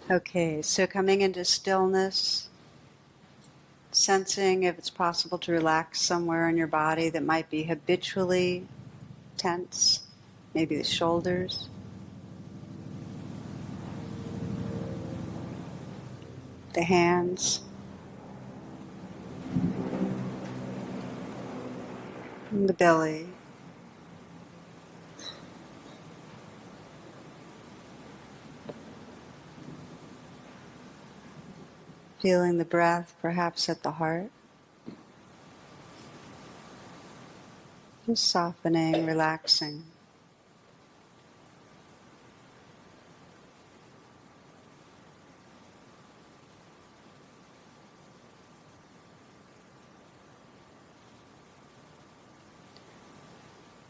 Okay, so coming into stillness, sensing if it's possible to relax somewhere in your body that might be habitually tense, maybe the shoulders, the hands, and the belly. Feeling the breath perhaps at the heart. Just softening, relaxing.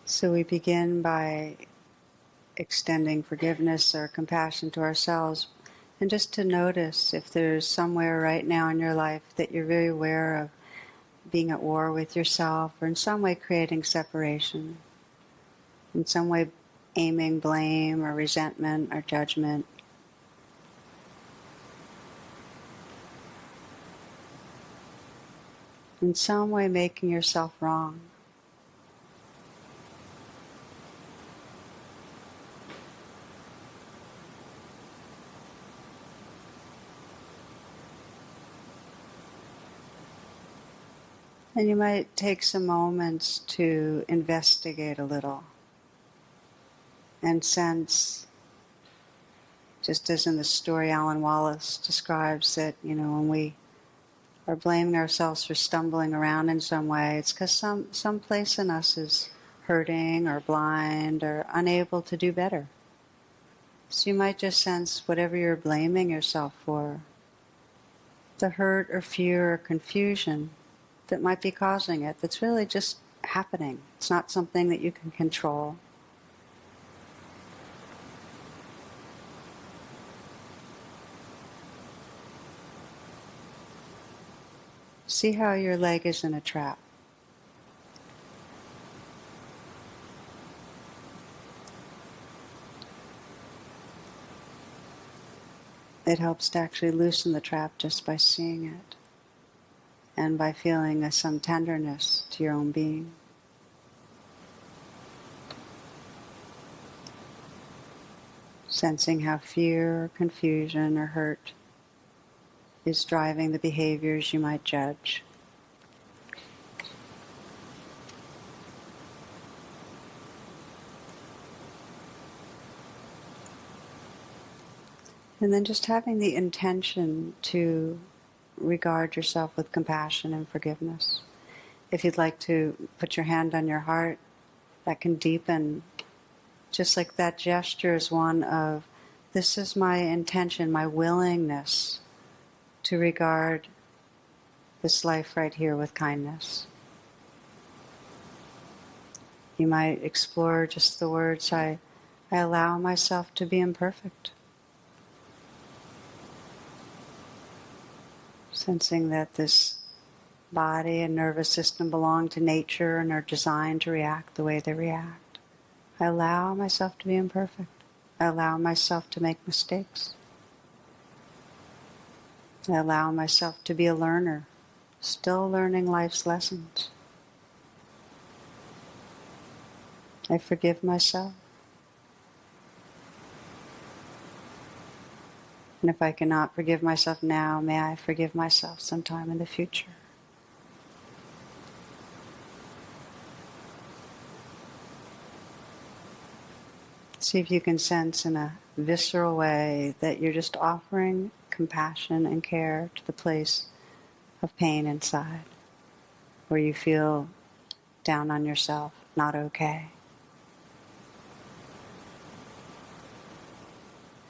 So we begin by extending forgiveness or compassion to ourselves, and just to notice if there's somewhere right now in your life that you're very aware of being at war with yourself, or in some way creating separation, in some way aiming blame or resentment or judgment. In some way making yourself wrong. And you might take some moments to investigate a little and sense, just as in the story Alan Wallace describes, that, when we are blaming ourselves for stumbling around in some way, it's because some place in us is hurting or blind or unable to do better. So you might just sense whatever you're blaming yourself for, the hurt or fear or confusion that might be causing it, that's really just happening. It's not something that you can control. See how your leg is in a trap. It helps to actually loosen the trap just by seeing it and by feeling some tenderness to your own being. Sensing how fear or confusion or hurt is driving the behaviors you might judge. And then just having the intention to regard yourself with compassion and forgiveness. If you'd like to put your hand on your heart, that can deepen. Just like that gesture is one of, this is my intention, my willingness to regard this life right here with kindness. You might explore just the words, I allow myself to be imperfect. Sensing that this body and nervous system belong to nature and are designed to react the way they react. I allow myself to be imperfect. I allow myself to make mistakes. I allow myself to be a learner, still learning life's lessons. I forgive myself. And if I cannot forgive myself now, may I forgive myself sometime in the future. See if you can sense in a visceral way that you're just offering compassion and care to the place of pain inside, where you feel down on yourself, not okay.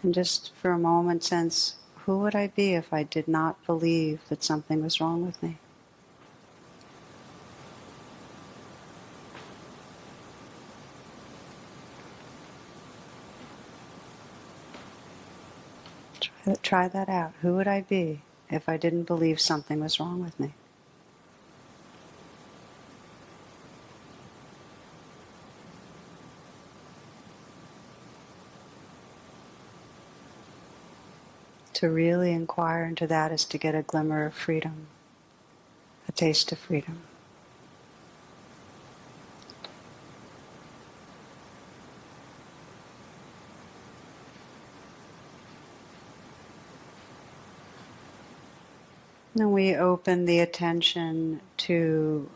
And just for a moment sense, who would I be if I did not believe that something was wrong with me? Try that out. Who would I be if I didn't believe something was wrong with me? To really inquire into that is to get a glimmer of freedom, a taste of freedom. Then we open the attention to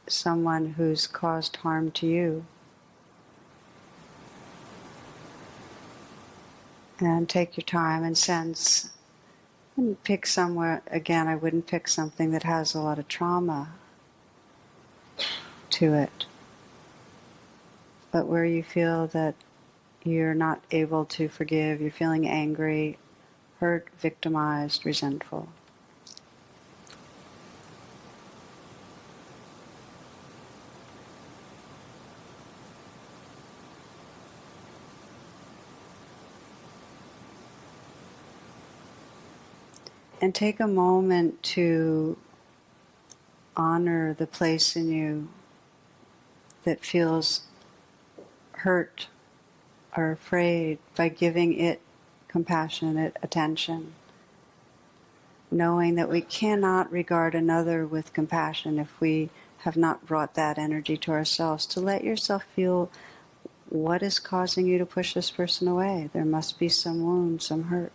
someone who's caused harm to you. And take your time and sense, and pick somewhere, again, I wouldn't pick something that has a lot of trauma to it, but where you feel that you're not able to forgive, you're feeling angry, hurt, victimized, resentful. And take a moment to honor the place in you that feels hurt or afraid by giving it compassionate attention, knowing that we cannot regard another with compassion if we have not brought that energy to ourselves. To let yourself feel what is causing you to push this person away. There must be some wound, some hurt.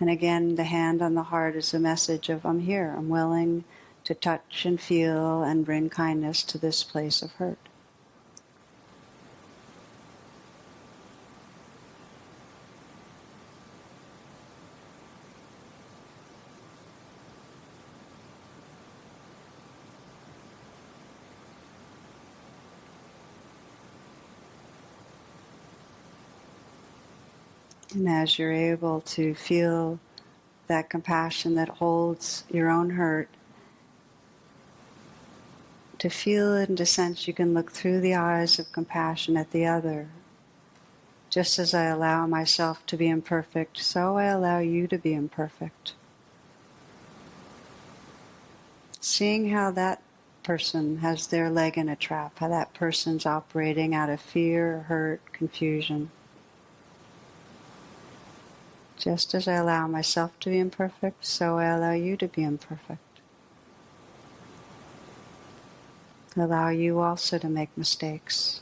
And again, the hand on the heart is a message of, I'm here, I'm willing to touch and feel and bring kindness to this place of hurt. And as you're able to feel that compassion that holds your own hurt, to feel it and to sense you can look through the eyes of compassion at the other. Just as I allow myself to be imperfect, so I allow you to be imperfect. Seeing how that person has their leg in a trap, how that person's operating out of fear, hurt, confusion. Just as I allow myself to be imperfect, so I allow you to be imperfect. Allow you also to make mistakes.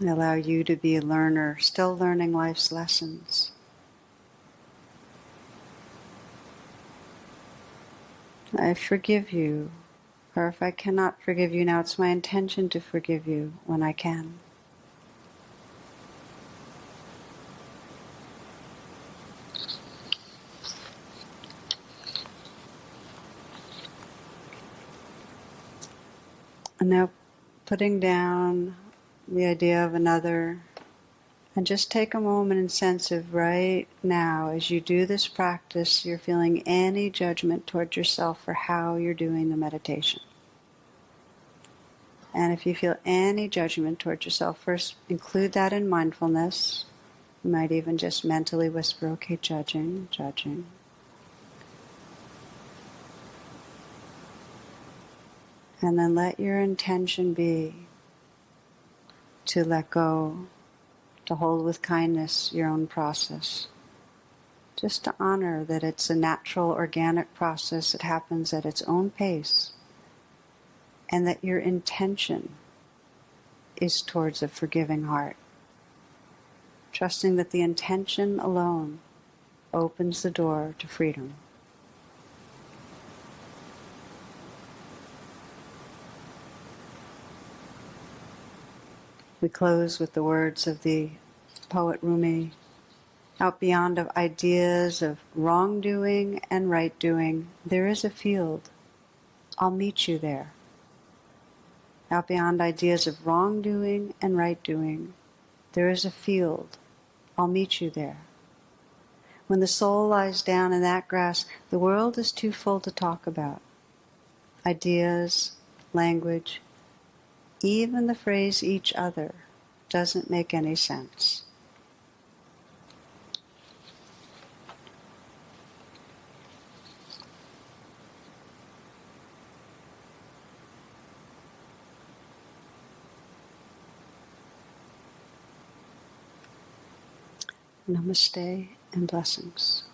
Allow you to be a learner, still learning life's lessons. I forgive you, or if I cannot forgive you now, it's my intention to forgive you when I can. And now putting down the idea of another, and just take a moment and sense of right now, as you do this practice, you're feeling any judgment towards yourself for how you're doing the meditation. And if you feel any judgment towards yourself, first include that in mindfulness. You might even just mentally whisper, okay, judging, judging. And then let your intention be to let go, to hold with kindness your own process. Just to honor that it's a natural, organic process that happens at its own pace, and that your intention is towards a forgiving heart. Trusting that the intention alone opens the door to freedom. We close with the words of the poet Rumi, out beyond of ideas of wrongdoing and right doing, there is a field. I'll meet you there. Out beyond ideas of wrongdoing and right doing, there is a field. I'll meet you there. When the soul lies down in that grass, the world is too full to talk about. Ideas, language, even the phrase each other doesn't make any sense. Namaste and blessings.